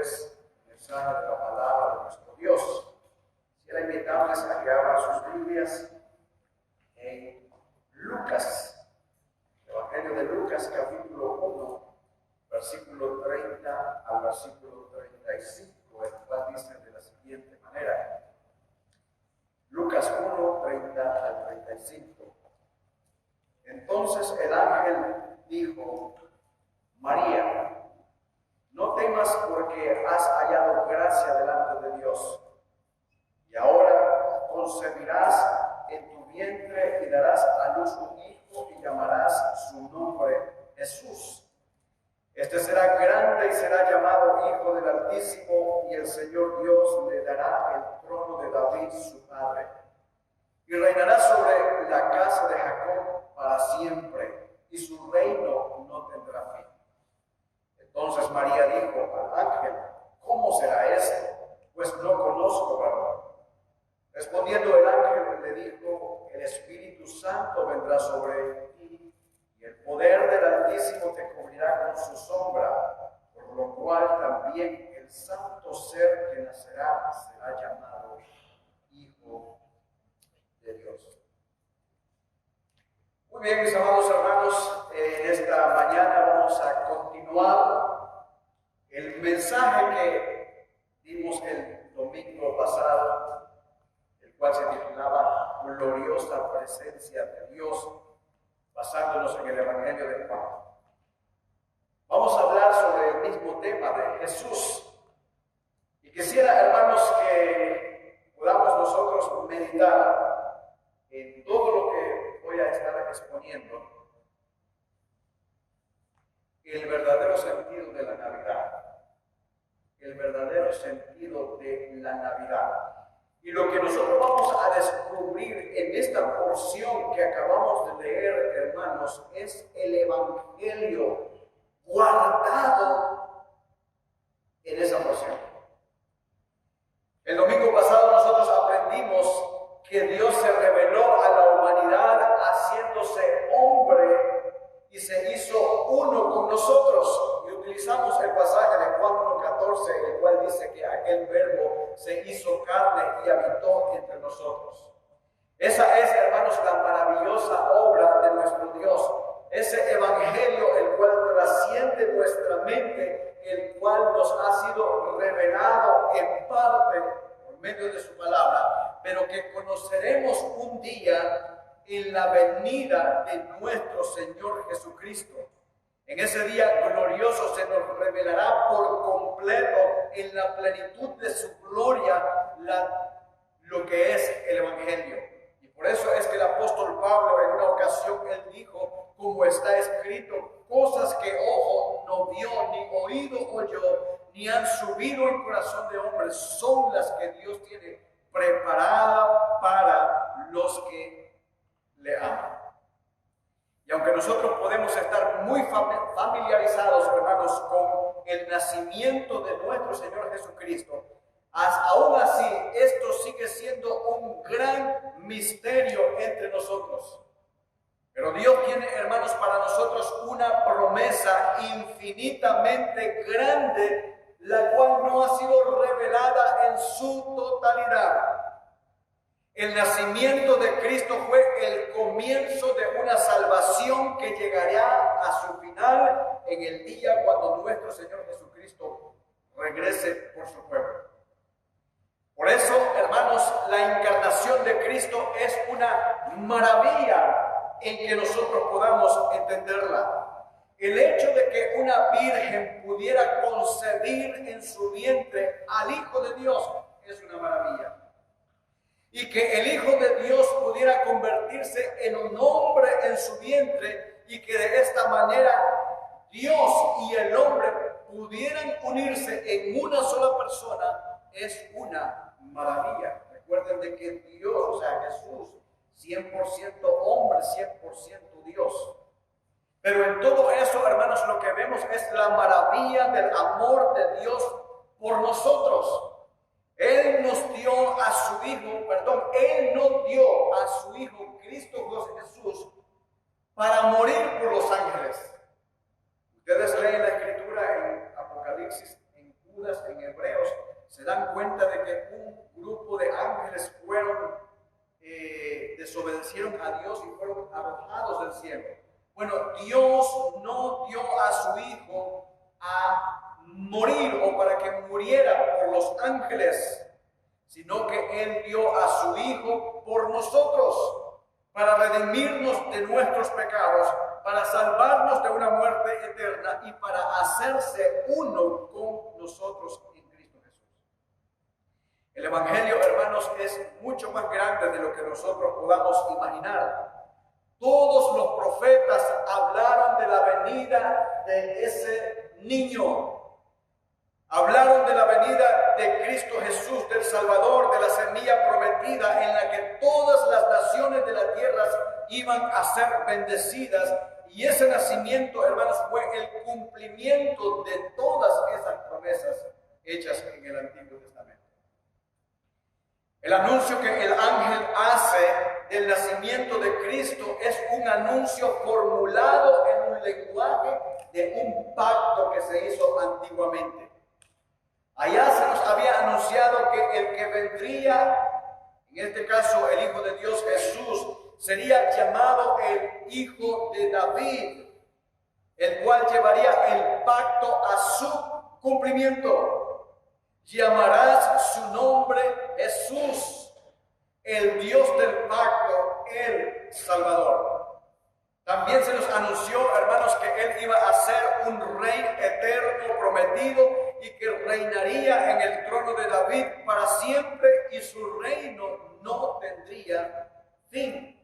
ustedes el mensaje de la palabra de nuestro Dios. Quisiera invitarles a que abran sus Biblias en Lucas, Evangelio de Lucas, capítulo 1, versículo 30 al versículo 35, el cual dice de la siguiente manera. Lucas 1, 30 al 35. Entonces el ángel dijo: María, no temas, porque has hallado gracia delante de Dios. Y ahora concebirás en tu vientre y darás a luz un hijo y llamarás su nombre Jesús. Este será grande y será llamado Hijo del Altísimo, y el Señor Dios le dará el trono de David su padre. Y reinará sobre la casa de Jacob para siempre, y su reino no tendrá fin. Entonces María dijo al ángel: ¿Cómo será esto? Pues no conozco varón. Respondiendo el ángel le dijo: El Espíritu Santo vendrá sobre ti, y el poder del Altísimo te cubrirá con su sombra, por lo cual también el santo ser que nacerá será llamado Hijo de Dios. Muy bien, mis amados hermanos, en esta mañana vamos a continuar el mensaje que dimos el domingo pasado, el cual se titulaba Gloriosa Presencia de Dios, basándonos en el Evangelio de Juan. Vamos a hablar sobre el mismo tema de Jesús. Y quisiera, hermanos, que podamos nosotros meditar en todo lo que voy a estar exponiendo, el verdadero sentido de la Navidad. El verdadero sentido de la Navidad. Y lo que nosotros vamos a descubrir en esta porción que acabamos de leer, hermanos, es el Evangelio guardado en esa porción. El domingo pasado nosotros aprendimos que Dios se reveló a la humanidad haciéndose hombre y se hizo uno con nosotros. Y utilizamos el pasaje de Juan 1:14, el cual dice que aquel verbo se hizo carne y habitó entre nosotros. Esa es, hermanos, la maravillosa obra de nuestro Dios. Ese evangelio, el cual trasciende nuestra mente, el cual nos ha sido revelado en parte por medio de su palabra, pero que conoceremos un día en la venida de nuestro Señor Jesucristo. En ese día glorioso se nos revelará por completo en la plenitud de su gloria lo que es el Evangelio. Y por eso es que el apóstol Pablo en una ocasión él dijo, como está escrito, cosas que ojo no vio, ni oído oyó, ni han subido en corazón de hombres, son las que Dios tiene preparada para los que le aman. Y aunque nosotros podemos estar muy familiarizados, hermanos, con el nacimiento de nuestro Señor Jesucristo, aún así esto sigue siendo un gran misterio entre nosotros. Pero Dios tiene, hermanos, para nosotros una promesa infinitamente grande, la cual no ha sido revelada en su totalidad. El nacimiento de Cristo fue el comienzo de una salvación que llegará a su final en el día cuando nuestro Señor Jesucristo regrese por su pueblo. Por eso, hermanos, la encarnación de Cristo es una maravilla en que nosotros podamos entenderla. El hecho de que una virgen pudiera concebir en su vientre al Hijo de Dios es una maravilla. Y que el Hijo de Dios pudiera convertirse en un hombre en su vientre y que de esta manera Dios y el hombre pudieran unirse en una sola persona es una maravilla. Recuerden de que Dios, o sea Jesús, 100% hombre, 100% Dios. Pero en todo eso, hermanos, lo que vemos es la maravilla del amor de Dios por nosotros. Él nos dio a su Hijo, Él nos dio a su Hijo Cristo Jesús para morir por los ángeles. Ustedes leen la Escritura en Apocalipsis, en Judas, en cielo. Bueno, Dios no dio a su Hijo a morir o para que muriera por los ángeles, sino que Él dio a su Hijo por nosotros, para redimirnos de nuestros pecados, para salvarnos de una muerte eterna y para hacerse uno con nosotros en Cristo Jesús. El Evangelio, hermanos, es mucho más grande de lo que nosotros podamos imaginar. Todos los profetas hablaron de la venida de ese niño. Hablaron de la venida de Cristo Jesús, del Salvador, de la semilla prometida en la que todas las naciones de la tierra iban a ser bendecidas. Y ese nacimiento, hermanos, fue el cumplimiento de todas esas promesas hechas en el Antiguo Testamento. El anuncio que el ángel hace del nacimiento de Cristo es un anuncio formulado en un lenguaje de un pacto que se hizo antiguamente. Allá se nos había anunciado que el que vendría, en este caso el Hijo de Dios Jesús, sería llamado el Hijo de David, el cual llevaría el pacto a su cumplimiento. Llamarás su nombre Jesús, el Dios del pacto, el Salvador. También se nos anunció, hermanos, que Él iba a ser un rey eterno prometido y que reinaría en el trono de David para siempre y su reino no tendría fin.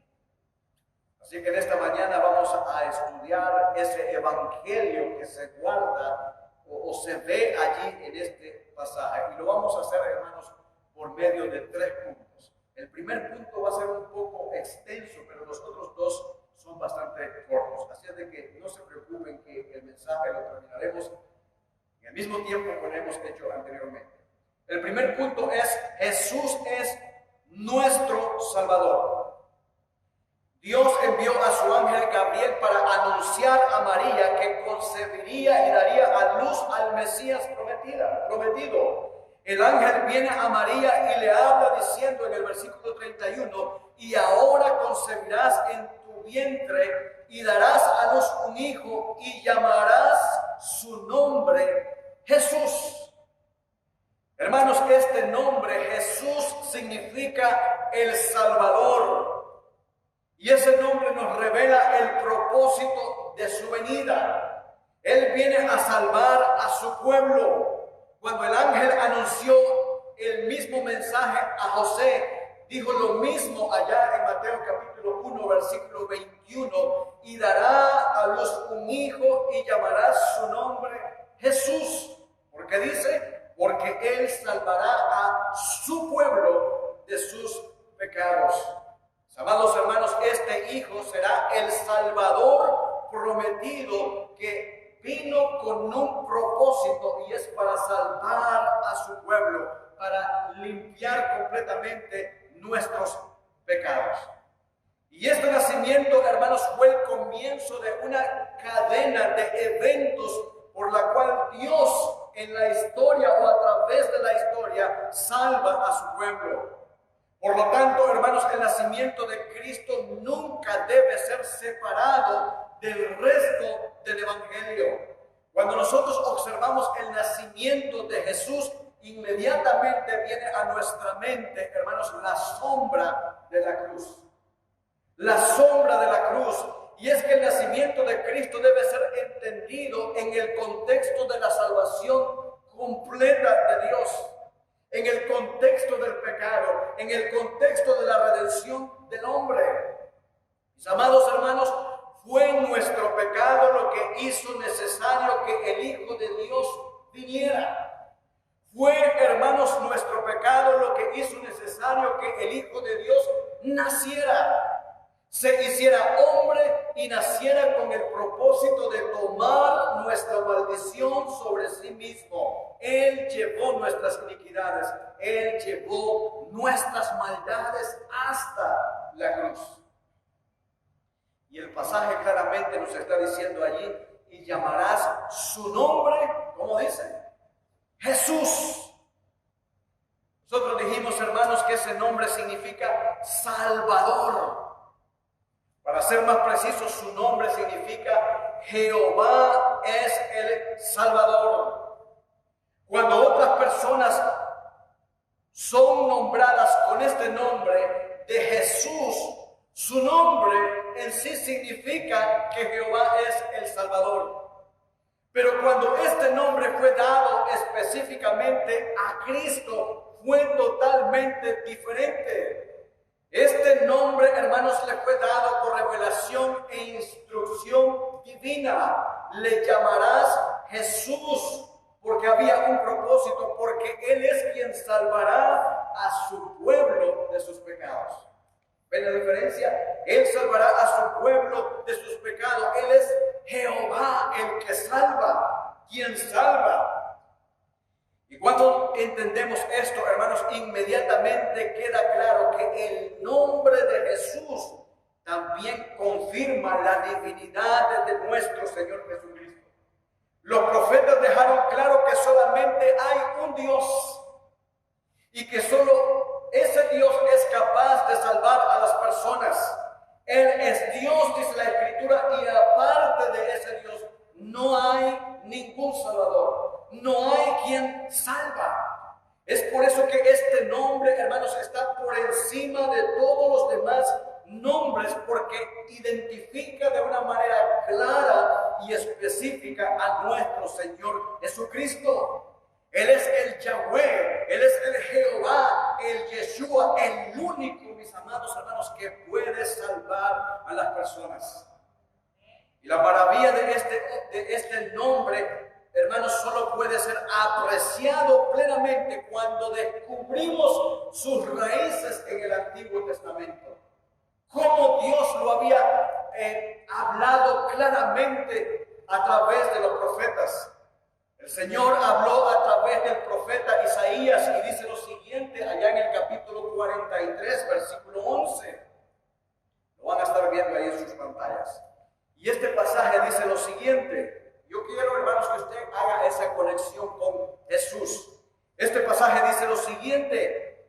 Así que en esta mañana vamos a estudiar ese evangelio que se guarda o se ve allí en este pasaje. Y lo vamos a hacer, hermanos, por medio de 3 puntos. El primer punto va a ser un poco extenso, pero los otros 2 son bastante cortos. Así es de que no se preocupen que el mensaje lo terminaremos en el mismo tiempo que hemos hecho anteriormente. El primer punto es: Jesús es nuestro Salvador. Dios envió a su ángel Gabriel para anunciar a María que concebiría y daría a luz al Mesías prometido. El ángel viene a María y le habla diciendo en el versículo 31: y ahora concebirás en tu vientre y darás a luz un hijo y llamarás su nombre Jesús. Hermanos, este nombre Jesús significa el Salvador. Y ese nombre nos revela el propósito de su venida. Él viene a salvar a su pueblo. Cuando el ángel anunció el mismo mensaje a José, dijo lo mismo allá en Mateo capítulo 1, versículo 21, y dará a luz un hijo y llamará su nombre Jesús. ¿Por qué dice? Porque él salvará a su pueblo de sus pecados. Amados hermanos, este Hijo será el Salvador prometido que vino con un propósito, y es para salvar a su pueblo, para limpiar completamente nuestros pecados. Y este nacimiento, hermanos, fue el comienzo de una cadena de eventos por la cual Dios en la historia o a través de la historia salva a su pueblo. Por lo tanto, hermanos, el nacimiento de Cristo nunca debe ser separado del resto del Evangelio. Cuando nosotros observamos el nacimiento de Jesús, inmediatamente viene a nuestra mente, hermanos, la sombra de la cruz. La sombra de la cruz. Y es que el nacimiento de Cristo debe ser entendido en el contexto de la salvación completa de Dios. En el contexto del pecado, en el contexto de la redención del hombre. Mis amados hermanos, fue nuestro pecado lo que hizo necesario que el Hijo de Dios viniera. Fue, hermanos, nuestro pecado lo que hizo necesario que el Hijo de Dios naciera. Se hiciera hombre y naciera con el propósito de tomar nuestra maldición sobre sí mismo. Él llevó nuestras iniquidades, Él llevó nuestras maldades hasta la cruz. Y el pasaje claramente nos está diciendo allí: y llamarás su nombre, ¿cómo dice? Jesús. Nosotros dijimos, hermanos, que ese nombre significa Salvador. Para ser más preciso, su nombre significa Jehová es el Salvador. Cuando otras personas son nombradas con este nombre de Jesús, su nombre en sí significa que Jehová es el Salvador. Pero cuando este nombre fue dado específicamente a Cristo, fue totalmente diferente. Este nombre, hermanos, le fue dado por revelación e instrucción divina. Le llamarás Jesús, porque había un propósito, porque Él es quien salvará a su pueblo de sus pecados. ¿Ven la diferencia? Él salvará a su pueblo de sus pecados. Él es Jehová, el que salva, quien salva. Y cuando entendemos esto, hermanos, inmediatamente queda claro que el nombre de Jesús también confirma la divinidad de nuestro Señor Jesucristo. Los profetas dejaron claro que solamente hay un Dios y que solo ese Dios es capaz de salvar a las personas. Él es Dios, dice la Escritura, y aparte de ese Dios no hay ningún Salvador. No hay quien salva. Es por eso que este nombre, hermanos, está por encima de todos los demás nombres, porque identifica de una manera clara y específica a nuestro Señor Jesucristo. Él es el Yahweh, Él es el Jehová, el Yeshua, el único, mis amados hermanos, que puede salvar a las personas. Y la maravilla de este nombre, hermanos, solo puede ser apreciado plenamente cuando descubrimos sus raíces en el Antiguo Testamento. Cómo Dios lo había hablado claramente a través de los profetas. El Señor habló a través del profeta Isaías y dice lo siguiente allá en el capítulo 43, versículo 11. Lo van a estar viendo ahí en sus pantallas. Y este pasaje dice lo siguiente. Yo quiero, hermanos, que usted haga esa conexión con Jesús. Este pasaje dice lo siguiente.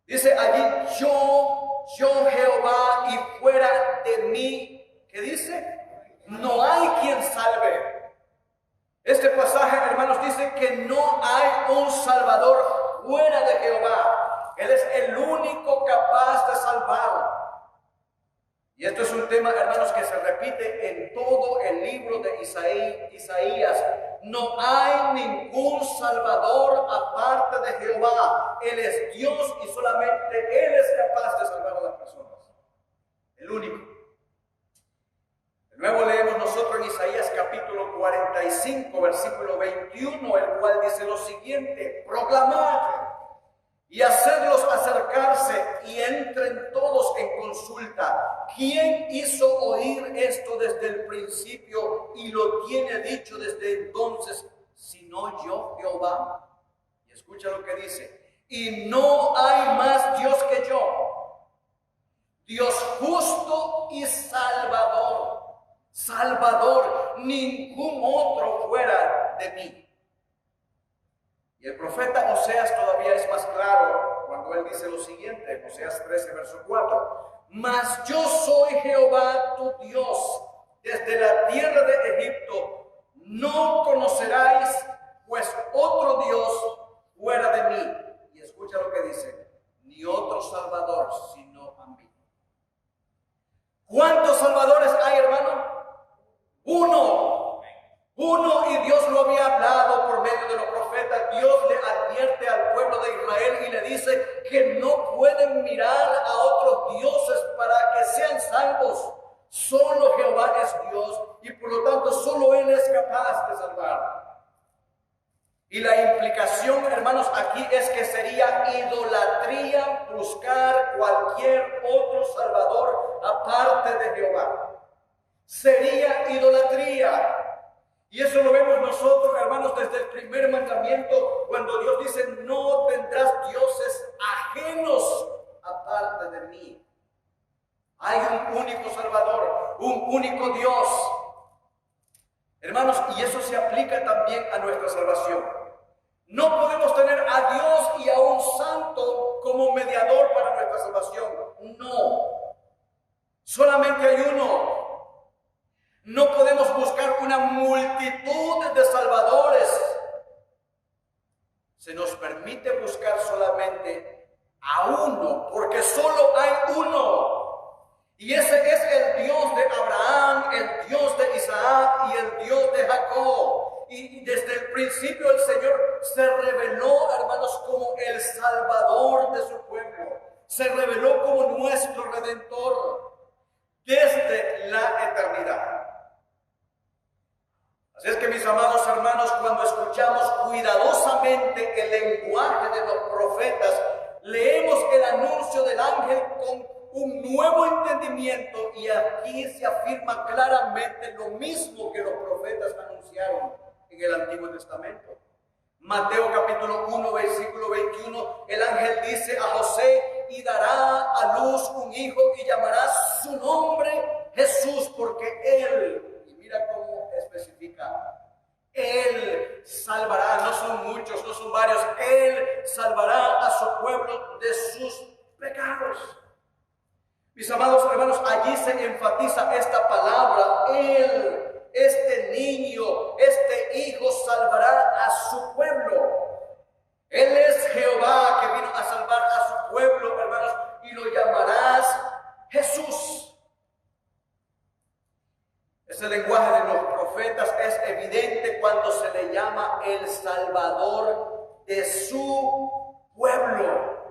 Dice allí, yo Jehová, y fuera de mí, ¿qué dice? No hay quien salve. Este pasaje, hermanos, dice que no hay un Salvador fuera de Jehová. Él es el único capaz de salvar. Y esto es un tema, hermanos, que se repite en todo el libro de Isaías. No hay ningún Salvador aparte de Jehová. Él es Dios y solamente Él es capaz de salvar a las personas. El único. De nuevo leemos nosotros en Isaías capítulo 45, versículo 21, el cual dice lo siguiente: proclamad y hacedlos acercarse y entren todos en consulta. ¿Quién hizo oír esto desde el principio y lo tiene dicho desde entonces, sino yo, Jehová? Y escucha lo que dice: y no hay más Dios que yo, Dios justo y salvador. Salvador, ningún otro fuera de mí. Y el profeta Oseas todavía es más claro cuando él dice lo siguiente, Oseas 13, verso 4. Mas yo soy Jehová tu Dios, desde la tierra de Egipto no conoceráis pues otro Dios fuera de mí. Y escucha lo que dice: ni otro Salvador sino a mí. ¿Cuántos salvadores hay, hermano? Uno, y Dios lo había hablado por medio de los profetas. Dios le advierte al pueblo de Israel y le dice que no pueden mirar a otros dioses para que sean salvos. Solo Jehová es Dios y por lo tanto solo Él es capaz de salvar. Y la implicación, hermanos, aquí es que sería idolatría buscar cualquier otro salvador aparte de Jehová. Sería idolatría. Y eso lo vemos nosotros, hermanos, desde el primer mandamiento, cuando Dios dice: no tendrás dioses ajenos aparte de mí. Hay un único Salvador, un único Dios. Hermanos, y eso se aplica también a nuestra salvación. No podemos tener a Dios y a un santo como mediador para nuestra salvación. No. Solamente hay uno. No podemos buscar una multitud de salvadores. Se nos permite buscar solamente a uno, porque solo hay uno. Y ese es el Dios de Abraham, el Dios de Isaac y el Dios de Jacob. Y desde el principio el Señor se reveló, hermanos, como el Salvador de su pueblo. Se reveló como nuestro Redentor desde la eternidad. Así es que, mis amados hermanos, cuando escuchamos cuidadosamente el lenguaje de los profetas, leemos el anuncio del ángel con un nuevo entendimiento, y aquí se afirma claramente lo mismo que los profetas anunciaron en el Antiguo Testamento. Mateo capítulo 1, versículo 21, el ángel dice a José: y dará a luz un hijo y llamará su nombre Jesús, porque él, y mira cómo especifica, él salvará, no son muchos, no son varios, él salvará a su pueblo de sus pecados. Mis amados hermanos, allí se enfatiza esta palabra, él. Este niño, este hijo salvará a su pueblo. Él es Jehová que vino a salvar a su pueblo, hermanos, y lo llamarás Jesús. Ese lenguaje de los profetas es evidente cuando se le llama el Salvador de su pueblo.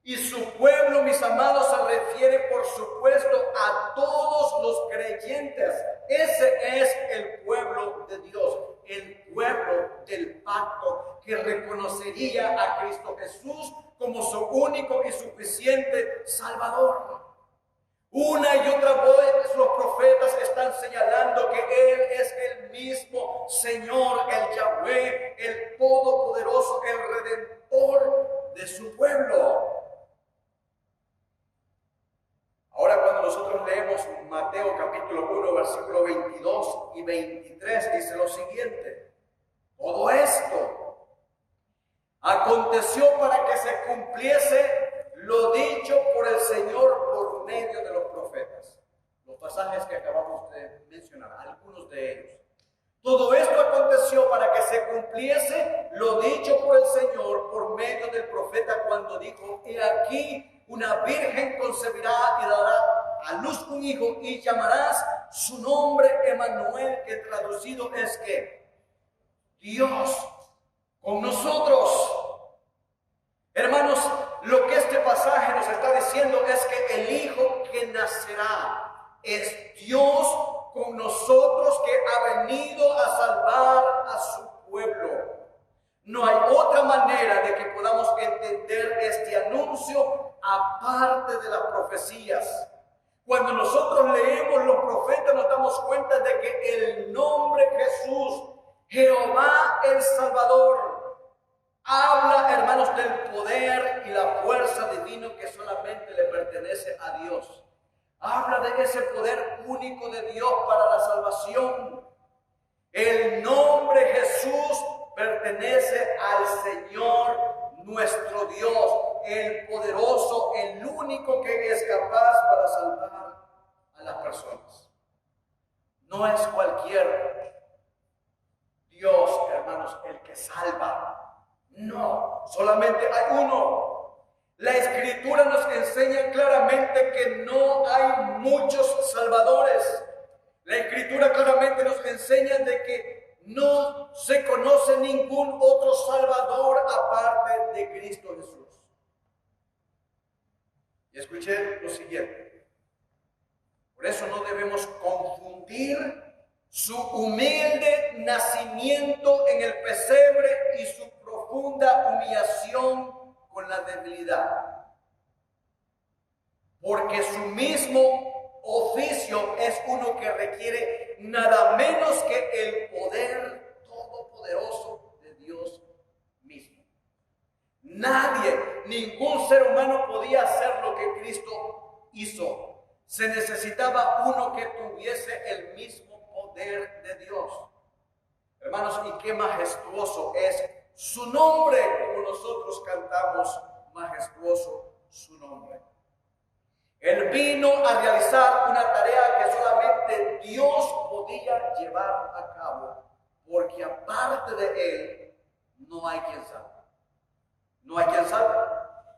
Y su pueblo, mis amados, se refiere, por supuesto, a todos los creyentes. Ese es el pueblo de Dios, el pueblo del pacto, que reconocería a Cristo Jesús como su único y suficiente Salvador. Una y otra vez los profetas están señalando que Él es el mismo Señor, el Yahweh, el Todopoderoso, el Redentor de su pueblo. Ahora, cuando nosotros leemos Mateo capítulo 1, versículo 22 y 23, dice lo siguiente: todo esto aconteció para que se cumpliese lo dicho por el Señor por medio de los profetas. Los pasajes que acabamos de mencionar, algunos de ellos. Todo esto aconteció para que se cumpliese lo dicho por el Señor por medio del profeta, cuando dijo: he aquí, una virgen concebirá y dará a luz un hijo, y llamarás su nombre Emmanuel, que traducido es que Dios con nosotros. Hermanos, lo que este pasaje nos está diciendo es que el hijo que nacerá es Dios con nosotros, que ha venido a salvar a su pueblo. No hay otra manera de que podamos entender este anuncio aparte de las profecías. Cuando nosotros leemos los profetas, nos damos cuenta de que el nombre Jesús, Jehová el Salvador, habla, hermanos, del poder y la fuerza divino que solamente le pertenece a Dios. Habla de ese poder único de Dios para la salvación. El nombre Jesús pertenece al Señor nuestro Dios, el poderoso, el único que es capaz para salvar a las personas. No es cualquier Dios, hermanos, el que salva. No, solamente hay uno. La Escritura nos enseña claramente que no hay muchos salvadores. La Escritura claramente nos enseña de que no se conoce ningún otro Salvador aparte de Cristo Jesús. Y escuché lo siguiente: por eso no debemos confundir su humilde nacimiento en el pesebre y su profunda humillación con la debilidad, porque su mismo oficio es uno que requiere nada menos que el poder todopoderoso de Dios mismo. Nadie, ningún ser humano podía hacer lo que Cristo hizo. Se necesitaba uno que tuviese el mismo poder de Dios. Hermanos, y qué majestuoso es su nombre, como nosotros cantamos, majestuoso su nombre. Él vino a realizar una tarea que solamente Dios podía llevar a cabo, porque aparte de Él no hay quien salve. No hay quien salve.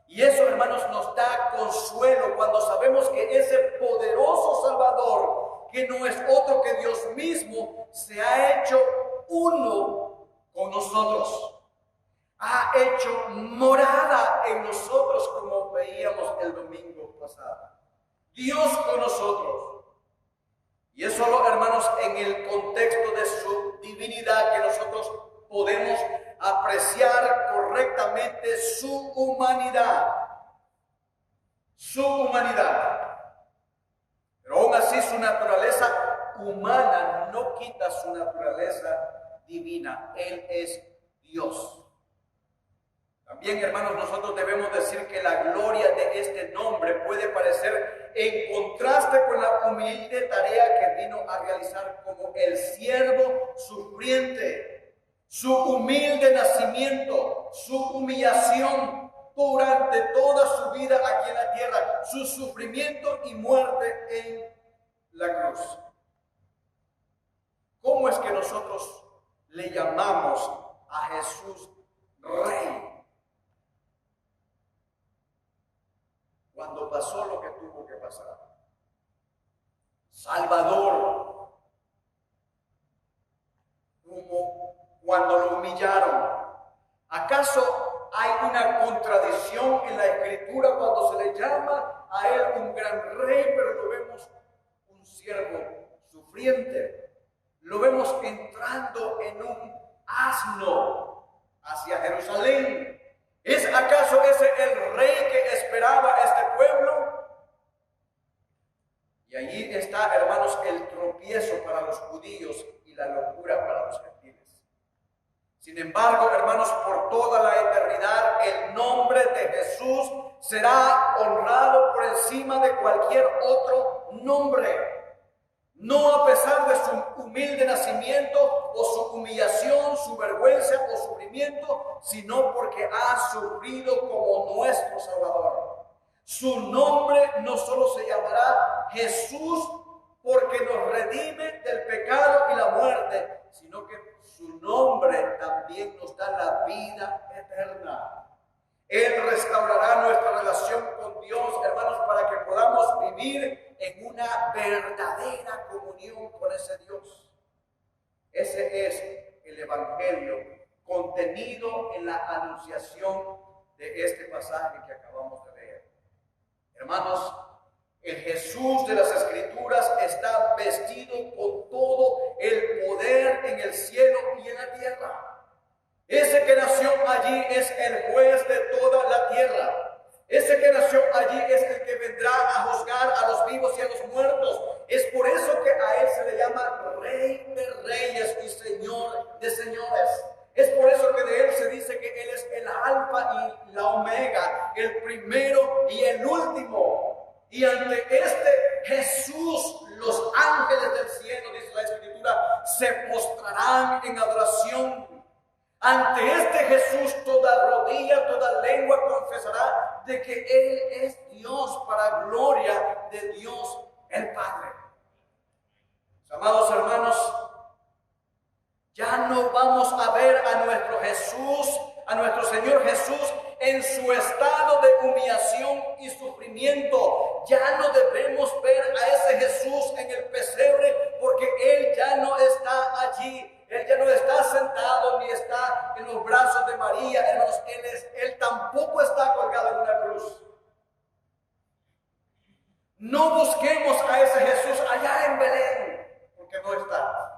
Y eso, hermanos, nos da consuelo cuando sabemos que ese poderoso Salvador, que no es otro que Dios mismo, se ha hecho uno con nosotros. Ha hecho morada en nosotros, como veíamos el domingo pasado. Dios con nosotros. Y es solo, hermanos, en el contexto de su divinidad que nosotros podemos apreciar correctamente su humanidad. Su humanidad. Pero aún así su naturaleza humana no quita su naturaleza divina. Él es Dios. También, hermanos, nosotros debemos decir que la gloria de este nombre puede parecer en contraste con la humilde tarea que vino a realizar como el siervo sufriente, su humilde nacimiento, su humillación durante toda su vida aquí en la tierra, su sufrimiento y muerte en la cruz. ¿Cómo es que nosotros le llamamos a Jesús Rey? Cuando pasó lo que tuvo que pasar. Salvador. Como cuando lo humillaron. ¿Acaso hay una contradicción en la Escritura cuando se le llama a él un gran rey, pero lo vemos un siervo sufriente? Lo vemos entrando en un asno hacia Jerusalén. ¿Es acaso ese el rey que esperaba este pueblo? Y allí está, hermanos, el tropiezo para los judíos y la locura para los gentiles. Sin embargo, hermanos, por toda la eternidad, el nombre de Jesús será honrado por encima de cualquier otro nombre. No a pesar de su humilde nacimiento o su humillación, su vergüenza o sufrimiento, sino porque ha sufrido como nuestro Salvador. Su nombre no solo se llamará Jesús porque nos redime del pecado y la muerte, sino que su nombre también nos da la vida eterna. Él restaurará nuestra relación con Dios, hermanos, para que podamos vivir en una verdadera comunión con ese Dios. Ese es el Evangelio contenido en la anunciación de este pasaje que acabamos de leer. Hermanos, el Jesús de las Escrituras está vestido con todo el poder en el cielo y en la tierra. Ese que nació allí es el juez de toda la tierra. Ese que nació allí es el que vendrá a juzgar a los vivos y a los muertos. Es por eso que a él se le llama Rey de Reyes y Señor de Señores. Es por eso que de él se dice que él es el Alfa y la Omega, el primero y el último. Y ante este Jesús, los ángeles del cielo, dice la Escritura, se postrarán en adoración. Ante este Jesús, toda rodilla, toda lengua confesará de que Él es Dios, para gloria de Dios el Padre. Amados hermanos, ya no vamos a ver a nuestro Jesús, a nuestro Señor Jesús, en su estado de humillación y sufrimiento. Ya no debemos ver a ese Jesús en el pesebre, porque Él ya no está allí. Él ya no está sentado ni está en los brazos de María, hermanos. Él tampoco está colgado en una cruz. No busquemos a ese Jesús allá en Belén, porque no está.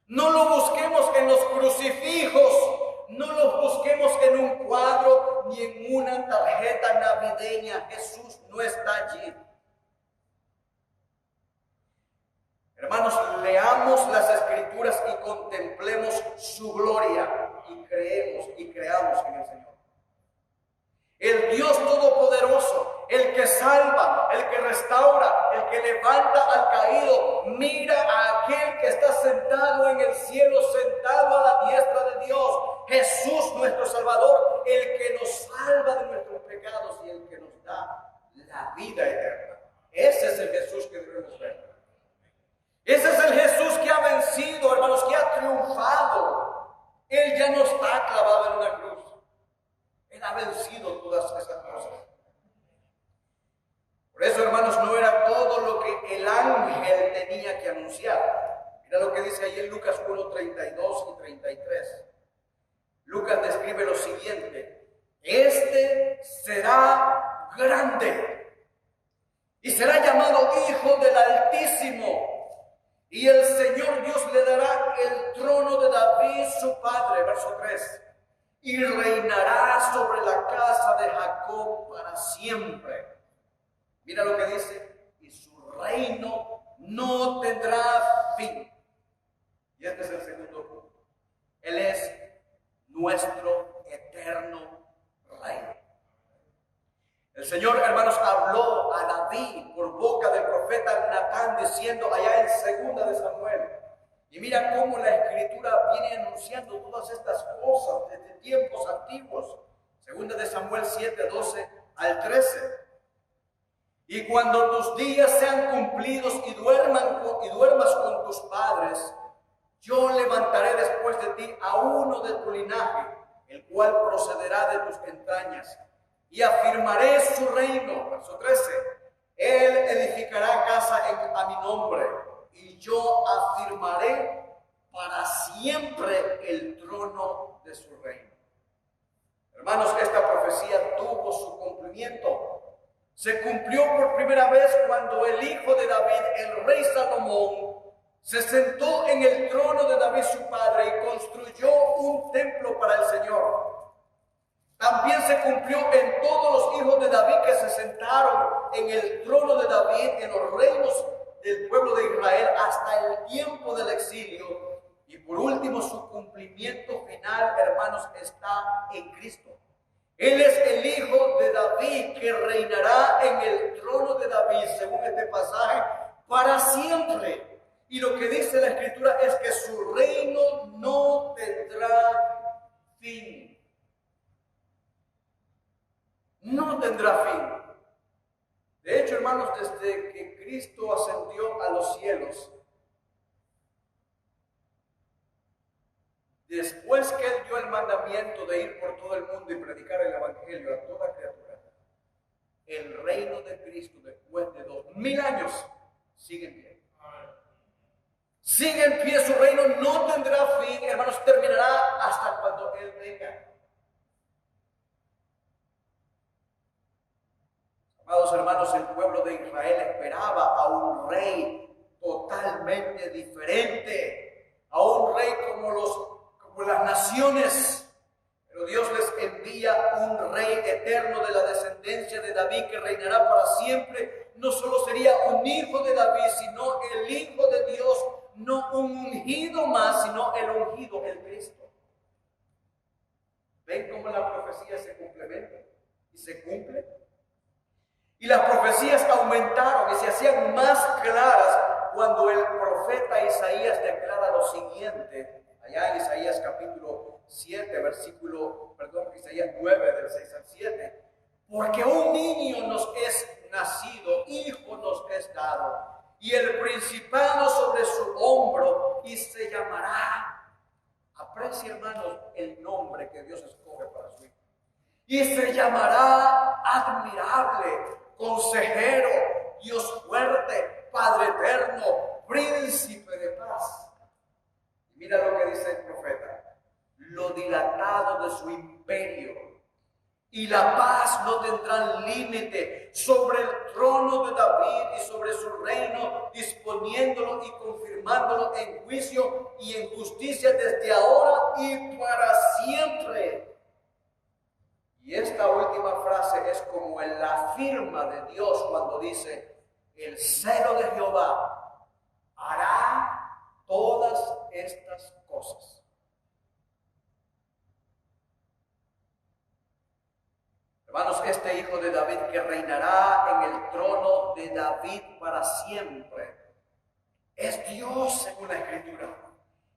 No lo busquemos en los crucifijos, no lo busquemos en un cuadro ni en una tarjeta navideña. Jesús no está allí. Hermanos, leamos las Escrituras y contemplemos su gloria y creamos en el Señor. El Dios Todopoderoso, el que salva, el que restaura, el que levanta al caído, mira a aquel que está sentado en el cielo, sentado a la diestra de Dios. Jesús, nuestro Salvador, el que nos salva de nuestros pecados y el que nos da la vida especial. Mira lo que dice ahí en Lucas 1, 32 y 33. Lucas describe lo siguiente: este será grande y será llamado Hijo del Altísimo, y el Señor Dios le dará el trono de David su padre, verso 3, y reinará sobre la casa de Jacob para siempre. Mira lo que dice: y su reino no tendrá fin. Y este es el segundo punto. Él es nuestro eterno Rey. El Señor, hermanos, habló a David por boca del profeta Natán, diciendo allá en segunda de Samuel. Y mira cómo la Escritura viene anunciando todas estas cosas desde tiempos antiguos. Segunda de Samuel 7, 12 al 13. Y cuando tus días sean cumplidos y duermas con tus padres, yo levantaré después de ti a uno de tu linaje, el cual procederá de tus entrañas, y afirmaré su reino. Verso 13. Él edificará casa a mi nombre, y yo afirmaré para siempre el trono de su reino. Hermanos, esta profecía tuvo su cumplimiento. Se cumplió por primera vez cuando el hijo de David, el rey Salomón, se sentó en el trono de David su padre y construyó un templo para el Señor. También se cumplió en todos los hijos de David que se sentaron en el trono de David, en los reinos del pueblo de Israel hasta el tiempo del exilio. Y por último, su cumplimiento final, hermanos, está en Cristo. Él es el hijo de David que reinará en el trono de David, según este pasaje, para siempre. Y lo que dice la Escritura es que su reino no tendrá fin. No tendrá fin. De hecho, hermanos, desde que Cristo ascendió a los cielos, después que Él dio el mandamiento de ir por todo el mundo y predicar el Evangelio a toda criatura, el reino de Cristo, después de 2000 años, sigue en pie. Sigue en pie, su reino no tendrá fin, hermanos, terminará hasta cuando Él venga. Amados hermanos, el pueblo de Israel esperaba a un rey totalmente diferente, a un rey como las naciones. Pero Dios les envía un rey eterno de la descendencia de David que reinará para siempre. No solo sería un hijo de David, sino el Hijo de Dios, no un ungido más, sino el ungido, el Cristo. ¿Ven cómo la profecía se complementa y se cumple? Y las profecías aumentaron y se hacían más claras cuando el profeta Isaías declara lo siguiente, allá en Isaías capítulo 7, Isaías 9, del 6 al 7. Porque un niño nos es nacido, hijo nos es dado, y el principado sobre su hombro, y se llamará. Aprecia, hermanos, el nombre que Dios escoge para su hijo. Y se llamará admirable, consejero, Dios fuerte, Padre eterno, príncipe de paz. Y mira lo que dice el profeta: lo dilatado de su imperio y la paz no tendrán límite sobre el trono de David y sobre su reino, disponiéndolo y confirmándolo en juicio y en justicia desde ahora y para siempre. Y esta última frase es como en la firma de Dios cuando dice: el celo de Jehová hará todas estas cosas. Hermanos, este hijo de David que reinará en el trono de David para siempre es Dios según la Escritura.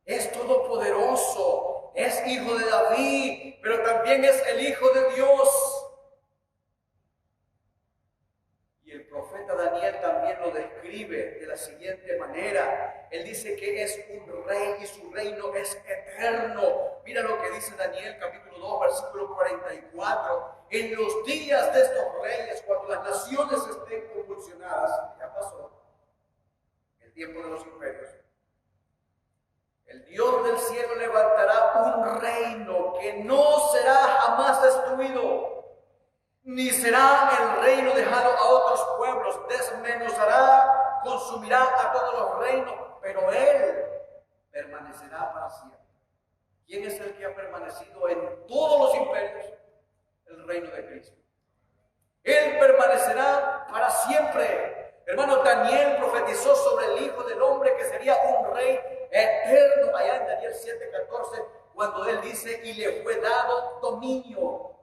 Es todopoderoso, es hijo de David, pero también es el Hijo de Dios. Y el profeta Daniel también lo describe de la siguiente manera. Él dice que es un rey y su reino es eterno. Mira lo que dice Daniel capítulo 2, versículo 44. En los días de estos reyes, cuando las naciones estén convulsionadas, ya pasó el tiempo de los imperios, cielo levantará un reino que no será jamás destruido, ni será el reino dejado a otros pueblos. Desmenuzará, consumirá a todos los reinos, pero Él permanecerá para siempre. ¿Quién es el que ha permanecido en todos los imperios? El reino de Cristo. Él permanecerá para siempre. Hermano, Daniel profetizó sobre el Hijo del Hombre que sería un rey eterno, allá en Daniel 7:14, cuando él dice: y le fue dado dominio,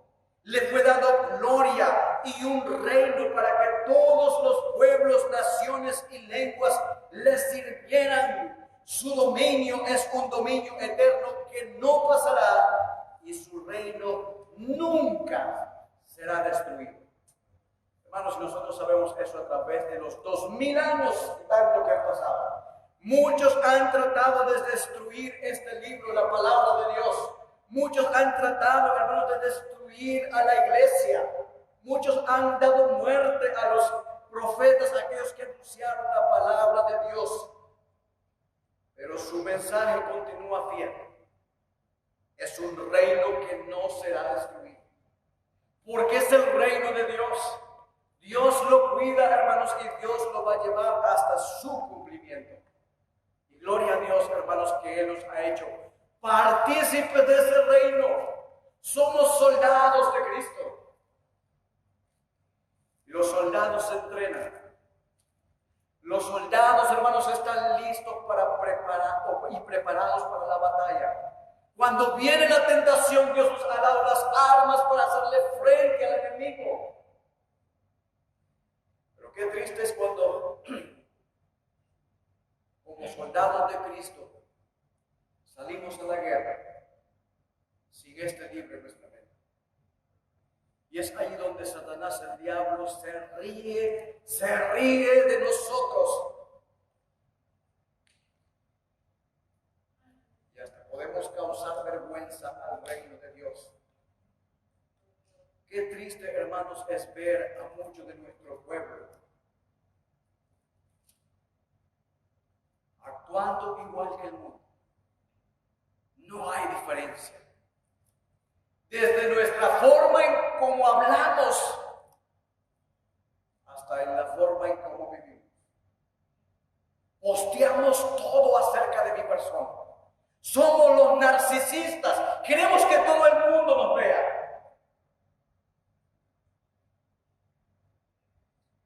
le fue dado gloria y un reino para que todos los pueblos, naciones y lenguas le sirvieran. Su dominio es un dominio eterno que no pasará y su reino nunca será destruido. Hermanos, nosotros sabemos eso a través de los 2000 años tanto que han pasado. Muchos han tratado de destruir este libro, la palabra de Dios. Muchos han tratado, hermanos, de destruir a la iglesia. Muchos han dado muerte a los profetas, aquellos que anunciaron la palabra de Dios. Pero su mensaje continúa fiel. Es un reino que no será destruido. Porque es el reino de Dios. Dios lo cuida, hermanos, y Dios lo va a llevar hasta su cumplimiento. Y gloria a Dios, hermanos, que Él nos ha hecho partícipes de ese reino. Somos soldados de Cristo. Y los soldados se entrenan. Los soldados, hermanos, están listos preparados para la batalla. Cuando viene la tentación, Dios nos ha dado las armas para hacerle frente al enemigo. Pero qué triste es cuando, como soldados de Cristo, salimos a la guerra sin este libro en nuestra mente. Y es ahí donde Satanás, el diablo, se ríe de nosotros. Y hasta podemos causar vergüenza al reino de Dios. Qué triste, hermanos, es ver a muchos de nuestro pueblo actuando igual que el mundo. No hay diferencia. Desde nuestra forma en cómo hablamos hasta en la forma en cómo vivimos. Posteamos todo acerca de mi persona. Somos los narcisistas. Queremos que todo el mundo nos vea.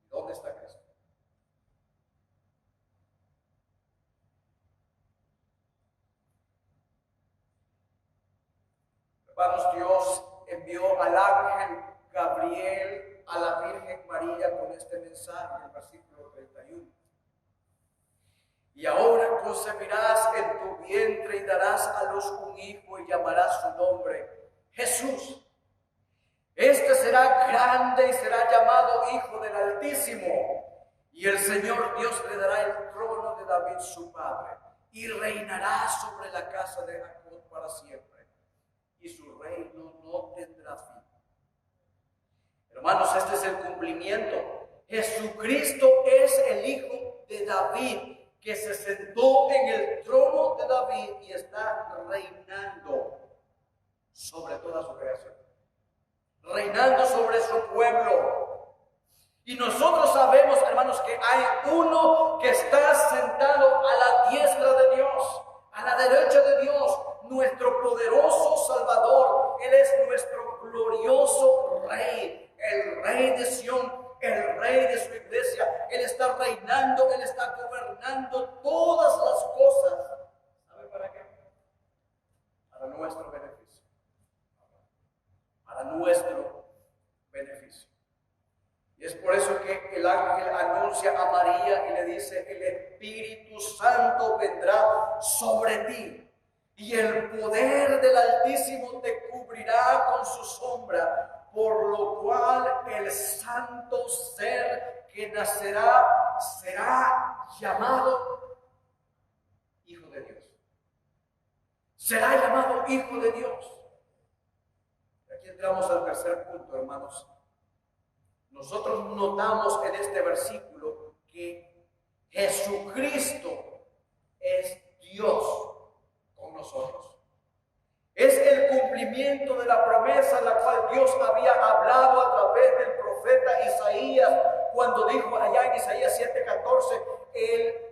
¿Dónde está Cristo? Hermanos, Dios envió al ángel Gabriel a la Virgen María con este mensaje en el versículo 31. Y ahora concebirás en tu vientre y darás a luz un hijo y llamarás su nombre Jesús. Este será grande y será llamado Hijo del Altísimo. Y el Señor Dios le dará el trono de David su padre y reinará sobre la casa de Jacob para siempre. Y su reino no tendrá fin. Hermanos, este es el cumplimiento. Jesucristo es el Hijo de David, que se sentó en el trono de David y está reinando sobre toda su creación. Reinando sobre su pueblo. Y nosotros sabemos, hermanos, que hay uno que está sentado a la diestra de Dios, a la derecha de Dios, nuestro poderoso Salvador. Él es nuestro glorioso Rey, el Rey de Sión, el Rey de su iglesia. Él está reinando, Él está gobernando todas las cosas. ¿Sabe para qué? Para nuestro beneficio. Para nuestro beneficio. Y es por eso que el ángel anuncia a María y le dice: el Espíritu Santo vendrá sobre ti. Y el poder del Altísimo te cubrirá con su sombra, por lo cual el santo ser que nacerá será llamado Hijo de Dios. Será llamado Hijo de Dios. Y aquí entramos al tercer punto, hermanos. Nosotros notamos en este versículo que Jesucristo es Dios con nosotros. Dios había hablado a través del profeta Isaías, cuando dijo allá en Isaías 7:14,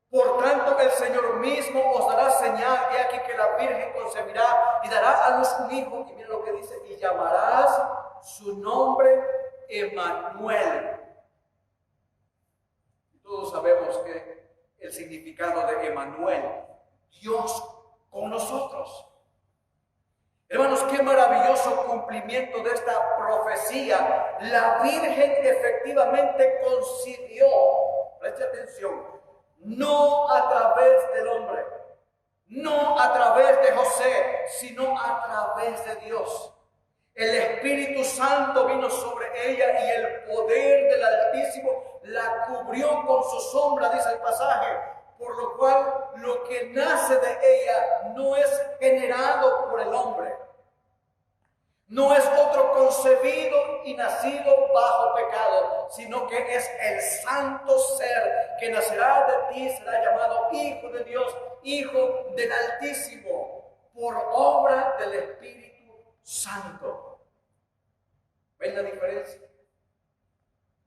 por tanto el Señor mismo os dará señal, he aquí que la Virgen concebirá y dará a luz un hijo, y mira lo que dice, y llamarás su nombre Emmanuel. Todos sabemos que el significado de Emmanuel, Dios con nosotros. Hermanos, qué maravilloso cumplimiento de esta profecía. La Virgen efectivamente concibió, preste atención, no a través del hombre, no a través de José, sino a través de Dios. El Espíritu Santo vino sobre ella y el poder del Altísimo la cubrió con su sombra, dice el pasaje, por lo cual lo que nace de ella no es generado por el hombre, no es otro concebido y nacido bajo pecado, sino que es el santo ser que nacerá de ti, será llamado Hijo de Dios, Hijo del Altísimo, por obra del Espíritu Santo. ¿Ven la diferencia?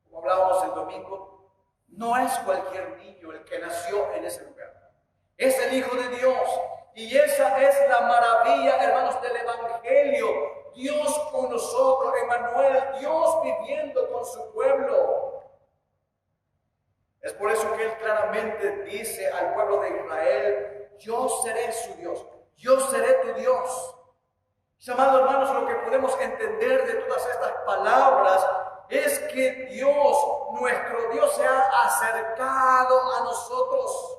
Como hablábamos el domingo, no es cualquier niño el que nació en ese lugar. Es el Hijo de Dios. Y esa es la maravilla, hermanos, del Evangelio. Dios con nosotros, Emmanuel, Dios viviendo con su pueblo. Es por eso que Él claramente dice al pueblo de Israel, yo seré su Dios, yo seré tu Dios. Mis amados hermanos, lo que podemos entender de todas estas palabras es que Dios, nuestro Dios, se ha acercado a nosotros.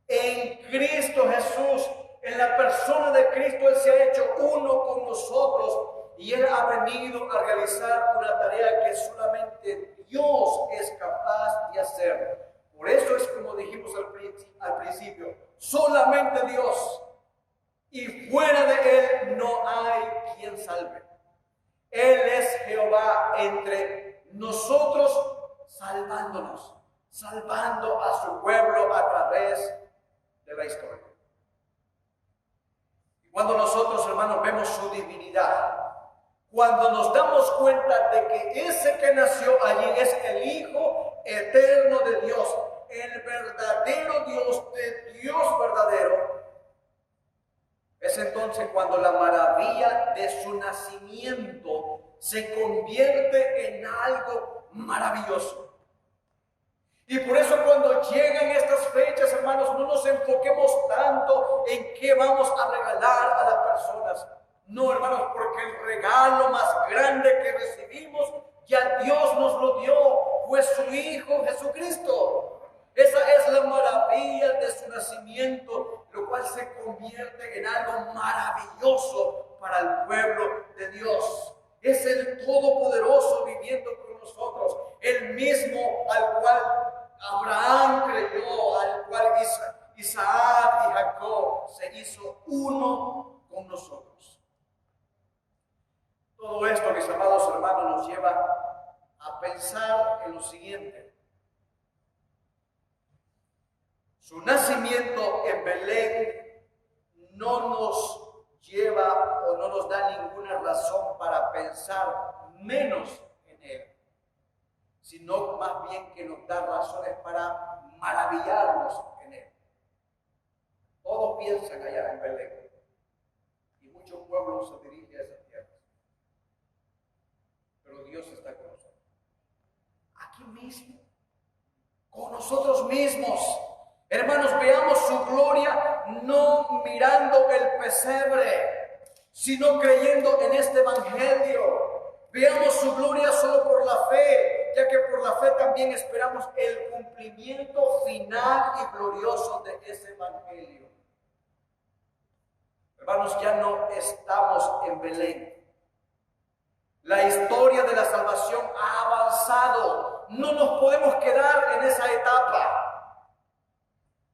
En Cristo Jesús, en la persona de Cristo, Él se ha hecho uno con nosotros y Él ha venido a realizar una tarea que solamente Dios es capaz de hacer. Por eso es como dijimos al principio, solamente Dios, y fuera de Él no hay quien salve. Él es Jehová entre nosotros, salvándonos, salvando a su pueblo a través de la historia. Y cuando nosotros, hermanos, vemos su divinidad, cuando nos damos cuenta de que ese que nació allí es el Hijo eterno de Dios, el verdadero Dios, de Dios verdadero, es entonces cuando la maravilla de su nacimiento se convierte en algo maravilloso. Y por eso cuando llegan estas fechas, hermanos, no nos enfoquemos tanto en qué vamos a regalar a las personas. No, hermanos, porque el regalo más grande que recibimos, ya Dios nos lo dio, fue su Hijo Jesucristo. Esa es la maravilla de su nacimiento, lo cual se convierte en algo maravilloso para el pueblo de Dios. Es el Todopoderoso viviendo con nosotros, el mismo al cual Abraham creyó, al cual Isaac y Jacob se hizo uno con nosotros. Todo esto, mis amados hermanos, nos lleva a pensar en lo siguiente. Su nacimiento en Belén no nos lleva o no nos da ninguna razón para pensar menos en Él, sino más bien que nos da razones para maravillarnos en Él. Todos piensan allá en Belén y muchos pueblos se dirigen a esas tierras, pero Dios está con nosotros, aquí mismo, con nosotros mismos. Hermanos, veamos su gloria no mirando el pesebre, sino creyendo en este evangelio. Veamos su gloria solo por la fe, ya que por la fe también esperamos el cumplimiento final y glorioso de ese evangelio. Hermanos, ya no estamos en Belén. La historia de la salvación ha avanzado. No nos podemos quedar en esa etapa.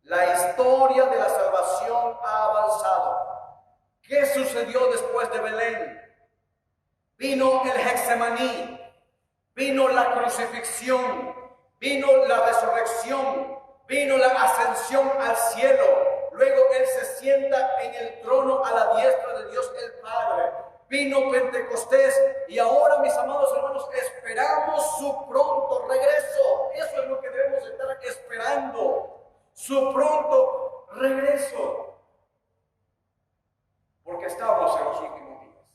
La historia de la salvación ha avanzado. ¿Qué sucedió después de Belén? Vino el Getsemaní, vino la crucifixión, vino la resurrección, vino la ascensión al cielo. Luego Él se sienta en el trono a la diestra de Dios el Padre. vino Pentecostés y ahora, mis amados hermanos, esperamos su pronto regreso. Eso es lo que debemos estar esperando, su pronto regreso, porque estamos en los últimos días.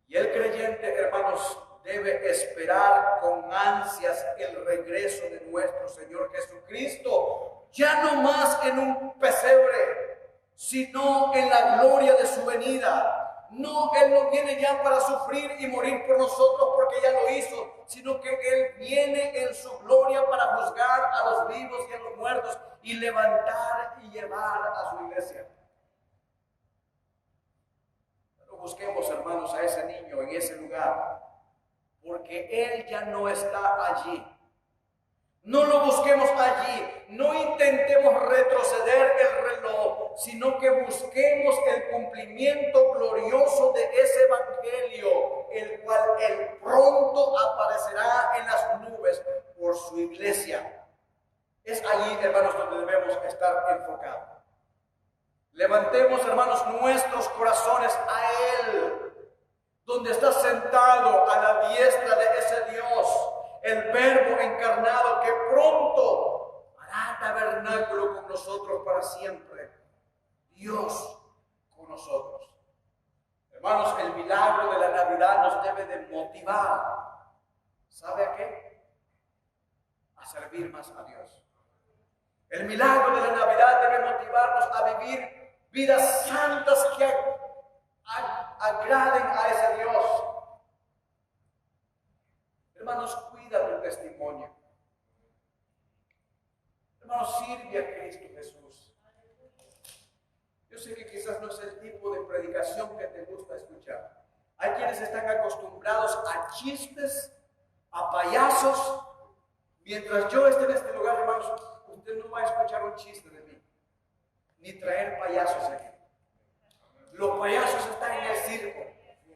Y el creyente, hermanos, debe esperar con ansias el regreso de nuestro Señor Jesucristo, ya no más en un pesebre, sino en la gloria de su venida. No, Él no viene ya para sufrir y morir por nosotros porque ya lo hizo, sino que Él viene en su gloria para juzgar a los vivos y a los muertos y levantar y llevar a su iglesia. Pero busquemos, hermanos, a ese niño en ese lugar, porque Él ya no está allí. No lo busquemos allí, no intentemos retroceder el reloj, sino que busquemos el cumplimiento glorioso de ese evangelio, el cual Él pronto aparecerá en las nubes por su iglesia. Es allí, hermanos, donde debemos estar enfocados. Levantemos, hermanos, nuestros corazones a Él, donde está sentado a la diestra de ese Dios, el Verbo encarnado, que pronto hará tabernáculo con nosotros para siempre. Dios con nosotros. Hermanos, el milagro de la Navidad nos debe de motivar. ¿Sabe a qué? A servir más a Dios. El milagro de la Navidad debe motivarnos a vivir vidas santas que agraden a ese Dios. Hermanos, cuida tu testimonio. Hermanos, sirve a Cristo Jesús. Yo sé que quizás no es el tipo de predicación que te gusta escuchar. Hay quienes están acostumbrados a chistes, a payasos. Mientras yo esté en este lugar, hermanos, usted no va a escuchar un chiste de mí, ni traer payasos aquí. Los payasos están en el circo.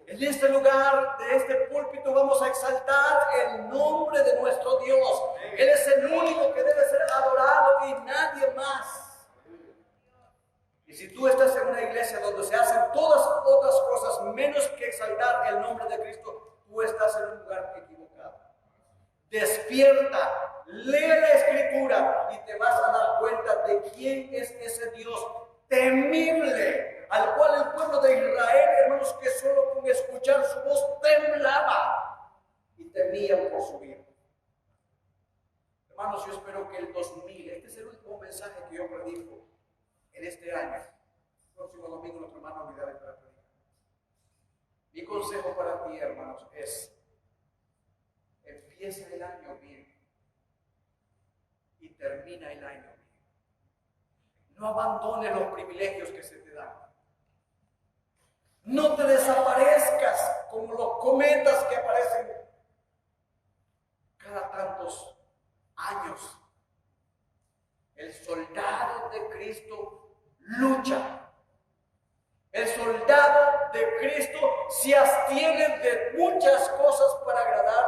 En este lugar, de este púlpito, vamos a exaltar el nombre de nuestro Dios. Él es el único que debe ser adorado y nadie más. Y si tú estás en una iglesia donde se hacen todas otras cosas menos que exaltar el nombre de Cristo, tú estás en un lugar equivocado. Despierta, lee la Escritura y te vas a dar cuenta de quién es ese Dios temible, al cual el pueblo de Israel, hermanos, que solo con escuchar su voz temblaba y temían por su vida. Hermanos, yo espero que el 2000, este es el último mensaje que yo predico en este año. El próximo domingo nuestro hermano Vidal para predicar. Mi consejo para ti, hermanos, es: empieza el año bien y termina el año bien. No abandones los privilegios que se te dan. No te desaparezcas como los cometas que aparecen cada tantos años. El soldado de Cristo lucha. El soldado de Cristo se abstiene de muchas cosas para agradar